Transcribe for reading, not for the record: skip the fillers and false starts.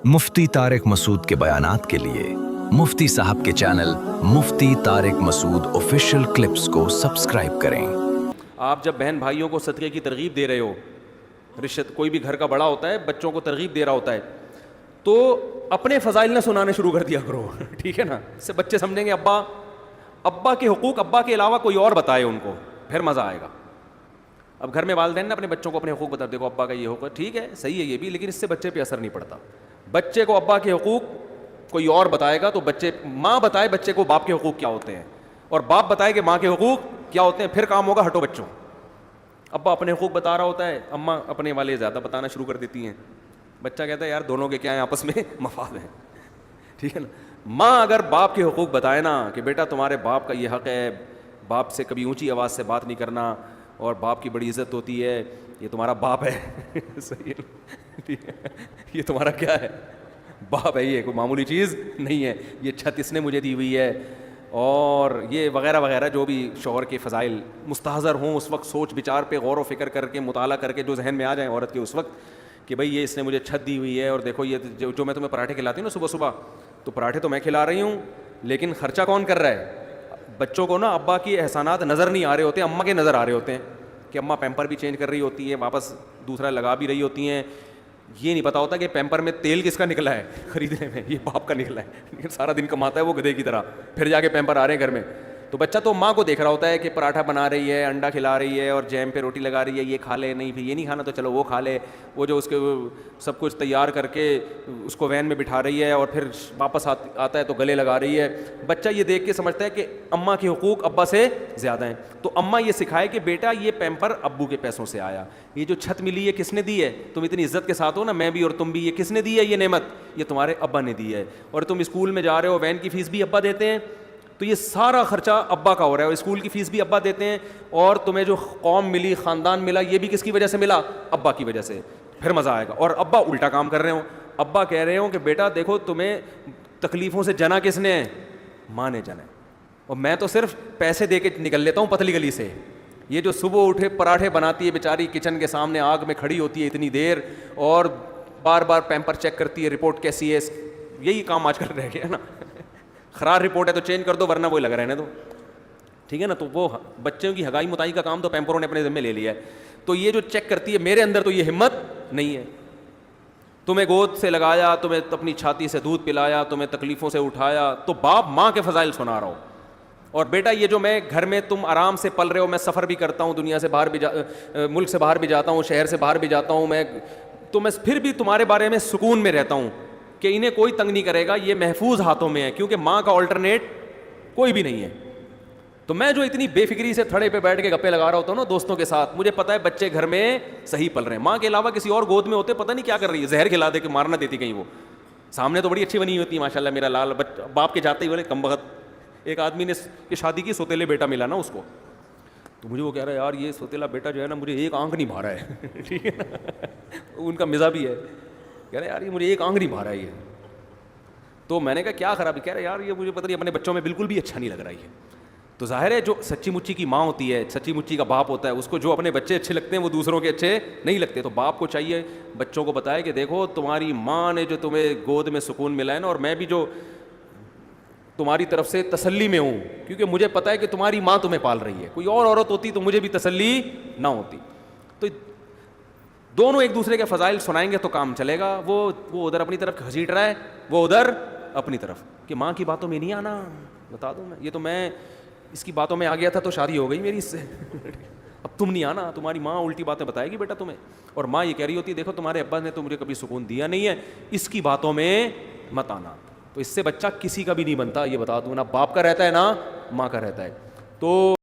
مفتی طارق مسعود کے بیانات کے لیے مفتی صاحب کے چینل مفتی طارق مسعود آفیشیل کلپس کو سبسکرائب کریں۔ آپ جب بہن بھائیوں کو صدقے کی ترغیب دے رہے ہو، رشت کوئی بھی گھر کا بڑا ہوتا ہے بچوں کو ترغیب دے رہا ہوتا ہے، تو اپنے فضائل نہ سنانے شروع کر دیا کرو، ٹھیک ہے نا؟ اس سے بچے سمجھیں گے ابا کے حقوق ابا کے علاوہ کوئی اور بتائے ان کو، پھر مزہ آئے گا۔ اب گھر میں والدین نے اپنے بچوں کو اپنے حقوق بتا، دیکھو ابا کا یہ حقوق ہے، ٹھیک ہے صحیح ہے یہ بھی، لیکن اس سے بچے پہ اثر نہیں پڑتا۔ بچے کو ابا کے حقوق کوئی اور بتائے گا تو ماں بتائے بچے کو باپ کے حقوق کیا ہوتے ہیں، اور باپ بتائے کہ ماں کے حقوق کیا ہوتے ہیں، پھر کام ہوگا ہٹو بچوں۔ ابا اپنے حقوق بتا رہا ہوتا ہے، اماں اپنے والے زیادہ بتانا شروع کر دیتی ہیں، بچہ کہتا ہے یار دونوں کے کیا ہیں آپس میں مفاد ہیں، ٹھیک ہے نا؟ ماں اگر باپ کے حقوق بتائے نا کہ بیٹا تمہارے باپ کا یہ حق ہے، باپ سے کبھی اونچی آواز سے بات نہیں کرنا، اور باپ کی بڑی عزت ہوتی ہے، یہ تمہارا باپ ہے صحیح ہے، یہ تمہارا کیا ہے، باپ ہے، یہ کوئی معمولی چیز نہیں ہے، یہ چھت اس نے مجھے دی ہوئی ہے، اور یہ وغیرہ وغیرہ جو بھی شوہر کے فضائل مستحضر ہوں اس وقت سوچ بچار پہ غور و فکر کر کے مطالعہ کر کے جو ذہن میں آ جائیں عورت کے اس وقت کہ بھائی یہ اس نے مجھے چھت دی ہوئی ہے، اور دیکھو یہ جو میں تمہیں پراٹھے کھلاتی ہوں نا صبح صبح، تو پراٹھے تو میں کھلا رہی ہوں لیکن خرچہ کون کر رہا ہے؟ بچوں کو نا ابا کی احسانات نظر نہیں آ رہے ہوتے، اماں کے نظر آ رہے ہوتے ہیں کہ اماں پیمپر بھی چینج کر رہی ہوتی ہے، واپس دوسرا لگا بھی رہی ہوتی ہیں، یہ نہیں پتا ہوتا کہ پیمپر میں تیل کس کا نکلا ہے خریدنے میں، یہ باپ کا نکلا ہے، لیکن سارا دن کماتا ہے وہ گدھے کی طرح، پھر جا کے پیمپر آ رہے ہیں گھر میں۔ تو بچہ تو ماں کو دیکھ رہا ہوتا ہے کہ پراٹھا بنا رہی ہے، انڈا کھلا رہی ہے، اور جیم پہ روٹی لگا رہی ہے، یہ کھا لے، نہیں پھر یہ نہیں کھانا تو چلو وہ کھا لے، وہ جو اس کے سب کچھ تیار کر کے اس کو وین میں بٹھا رہی ہے، اور پھر واپس آتا ہے تو گلے لگا رہی ہے۔ بچہ یہ دیکھ کے سمجھتا ہے کہ اماں کے حقوق ابا سے زیادہ ہیں، تو اماں یہ سکھائے کہ بیٹا یہ پیمپر ابو کے پیسوں سے آیا، یہ جو چھت ملی ہے کس نے دی ہے، تم اتنی عزت کے ساتھ ہو نا، میں بھی اور تم بھی، یہ کس نے دی ہے یہ نعمت، یہ تمہارے ابا نے دی ہے، اور تم اسکول میں جا رہے ہو وین کی فیس بھی ابا دیتے ہیں، تو یہ سارا خرچہ ابا کا ہو رہا ہے، اور اسکول کی فیس بھی ابا دیتے ہیں، اور تمہیں جو قوم ملی، خاندان ملا، یہ بھی کس کی وجہ سے ملا؟ ابا کی وجہ سے، پھر مزہ آئے گا۔ اور ابا الٹا کام کر رہے ہوں، ابا کہہ رہے ہوں کہ بیٹا دیکھو تمہیں تکلیفوں سے جنا کس نے ہے؟ ماں نے جنا ہے، اور میں تو صرف پیسے دے کے نکل لیتا ہوں پتلی گلی سے، یہ جو صبح اٹھے پراٹھے بناتی ہے بیچاری کچن کے سامنے آگ میں کھڑی ہوتی ہے اتنی دیر، اور بار بار پیمپر چیک کرتی ہے رپورٹ کیسی ہے، یہی کام آج کل رہ گیا نا، خراب رپورٹ ہے تو چینج کر دو ورنہ وہی لگا رہنے دو، ٹھیک ہے نا؟ تو وہ بچوں کی ہگائی متائی کا کام تو پیمپروں نے اپنے ذمہ لے لیا ہے، تو یہ جو چیک کرتی ہے، میرے اندر تو یہ ہمت نہیں ہے، تمہیں گود سے لگایا، تمہیں اپنی چھاتی سے دودھ پلایا، تمہیں تکلیفوں سے اٹھایا، تو باپ ماں کے فضائل سنا رہا ہو، اور بیٹا یہ جو میں گھر میں تم آرام سے پل رہے ہو، میں سفر بھی کرتا ہوں، دنیا سے باہر بھی ملک سے باہر بھی جاتا ہوں، شہر سے باہر بھی جاتا ہوں میں، تو میں پھر بھی تمہارے بارے میں سکون میں رہتا ہوں کہ انہیں کوئی تنگ نہیں کرے گا، یہ محفوظ ہاتھوں میں ہے، کیونکہ ماں کا آلٹرنیٹ کوئی بھی نہیں ہے۔ تو میں جو اتنی بے فکری سے تھڑے پہ بیٹھ کے گپے لگا رہا ہوتا ہوں نا دوستوں کے ساتھ، مجھے پتا ہے بچے گھر میں صحیح پل رہے ہیں، ماں کے علاوہ کسی اور گود میں ہوتے پتہ نہیں کیا کر رہی ہے، زہر کھلا دے کے مارنا دیتی کہیں، وہ سامنے تو بڑی اچھی بنی ہوتی ہے ماشاءاللہ، میرا لال باپ کے جاتے ہی بولے کم بخت، ایک آدمی نے کی شادی کی، سوتیلے بیٹا ملا نا اس کو، تو مجھے وہ کہہ رہا ہے یار یہ سوتیلا بیٹا جو ہے نا مجھے ایک آنکھ نہیں بھا رہا ہے ٹھیک ہے نا، ان کا مزاج بھی ہے، کہہ رہے یار یہ مجھے ایک آنکھ نہیں بھا رہا ہے یہ، تو میں نے کہا کیا خرابی؟ کہہ رہے یار یہ مجھے پتہ نہیں اپنے بچوں میں بالکل بھی اچھا نہیں لگ رہا ہے۔ تو ظاہر ہے جو سچی مچی کی ماں ہوتی ہے، سچی مچی کا باپ ہوتا ہے، اس کو جو اپنے بچے اچھے لگتے ہیں وہ دوسروں کے اچھے نہیں لگتے، تو باپ کو چاہیے بچوں کو بتائے کہ دیکھو تمہاری ماں نے جو تمہیں گود میں سکون ملا ہے نا، اور میں بھی جو تمہاری طرف سے تسلی میں ہوں، کیونکہ مجھے پتہ ہے کہ تمہاری ماں تمہیں پال رہی ہے، کوئی اور عورت ہوتی تو مجھے بھی تسلی نہ ہوتی۔ تو دونوں ایک دوسرے کے فضائل سنائیں گے تو کام چلے گا، وہ ادھر اپنی طرف گھسیٹ رہا ہے، وہ ادھر اپنی طرف، کہ ماں کی باتوں میں نہیں آنا، بتا دوں میں، یہ تو میں اس کی باتوں میں آ گیا تھا تو شادی ہو گئی میری اس سے اب تم نہیں آنا، تمہاری ماں الٹی باتیں بتائے گی بیٹا تمہیں، اور ماں یہ کہہ رہی ہوتی ہے دیکھو تمہارے ابا نے تو مجھے کبھی سکون دیا نہیں ہے، اس کی باتوں میں مت آنا۔ تو اس سے بچہ کسی کا بھی نہیں بنتا، یہ بتا دوں، نہ باپ کا رہتا ہے نہ ماں کا رہتا ہے۔ تو